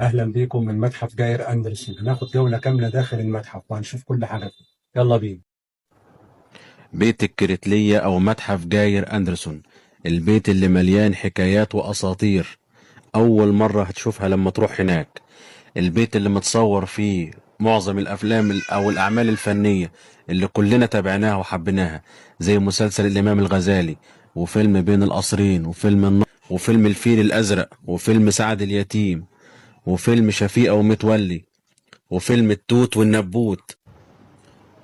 أهلا بيكم من متحف جاير أندرسون. هناخد جولة كاملة داخل المتحف وهنشوف كل حاجة فيه. يلا بينا. بيت الكريتلية أو متحف جاير أندرسون، البيت اللي مليان حكايات وأساطير. أول مرة هتشوفها لما تروح هناك. البيت اللي متصور فيه معظم الأفلام أو الأعمال الفنية اللي كلنا تابعناها وحبيناها، زي مسلسل الإمام الغزالي، وفيلم بين القصرين، وفيلم الفيل الأزرق، وفيلم سعد اليتيم، وفيلم شفيقة ومتولي، وفيلم التوت والنبوت.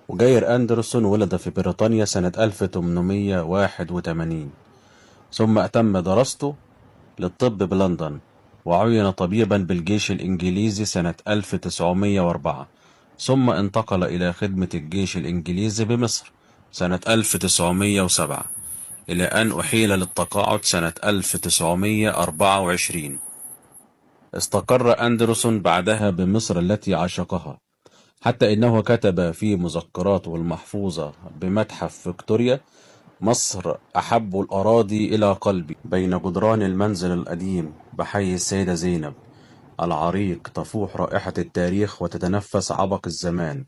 وجاير أندرسون ولد في بريطانيا سنة 1881، ثم أتم دراسته للطب بلندن، وعُيِّن طبيبا بالجيش الإنجليزي سنة 1904، ثم انتقل إلى خدمة الجيش الإنجليزي بمصر سنة 1907، إلى أن أحيل للتقاعد سنة 1924. استقر أندرسون بعدها بمصر التي عشقها، حتى إنه كتب في مذكراته المحفوظة بمتحف فيكتوريا: مصر أحب الأراضي إلى قلبي، بين جدران المنزل القديم بحي السيدة زينب العريق تفوح رائحة التاريخ وتتنفس عبق الزمان،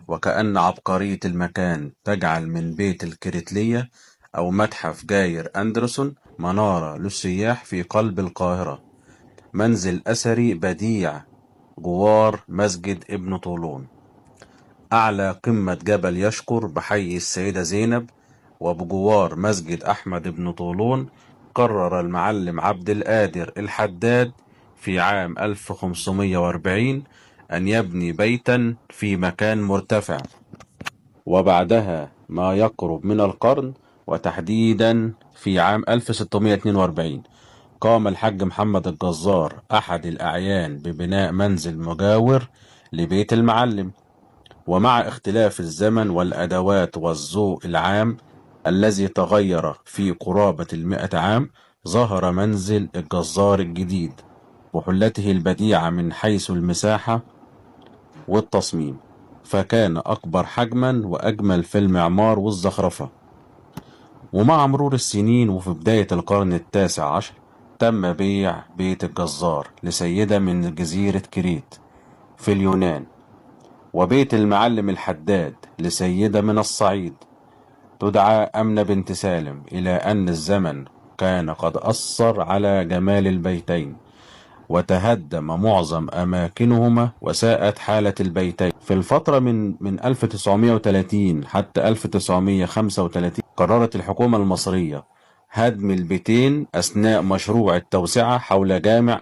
وكأن عبقرية المكان تجعل من بيت الكريتلية أو متحف جاير أندرسون منارة للسياح في قلب القاهرة. منزل أثري بديع جوار مسجد ابن طولون، أعلى قمة جبل يشقر بحي السيدة زينب، وبجوار مسجد أحمد بن طولون. قرر المعلم عبد القادر الحداد في عام 1540 أن يبني بيتا في مكان مرتفع، وبعدها ما يقرب من القرن، وتحديدا في عام 1642 قام الحاج محمد الجزار أحد الأعيان ببناء منزل مجاور لبيت المعلم. ومع اختلاف الزمن والأدوات والذوق العام الذي تغير في قرابة 100 عام، ظهر منزل الجزار الجديد بحلته البديعة من حيث المساحة والتصميم، فكان أكبر حجما وأجمل في المعمار والزخرفة. ومع مرور السنين وفي بداية القرن التاسع عشر تم بيع بيت الجزار لسيدة من جزيرة كريت في اليونان، وبيت المعلم الحداد لسيدة من الصعيد تدعى أمنة بنت سالم، إلى أن الزمن كان قد أثر على جمال البيتين وتهدم معظم أماكنهما وساءت حالة البيتين. في الفترة من 1930 حتى 1935 قررت الحكومة المصرية هدم البيتين أثناء مشروع التوسعة حول جامع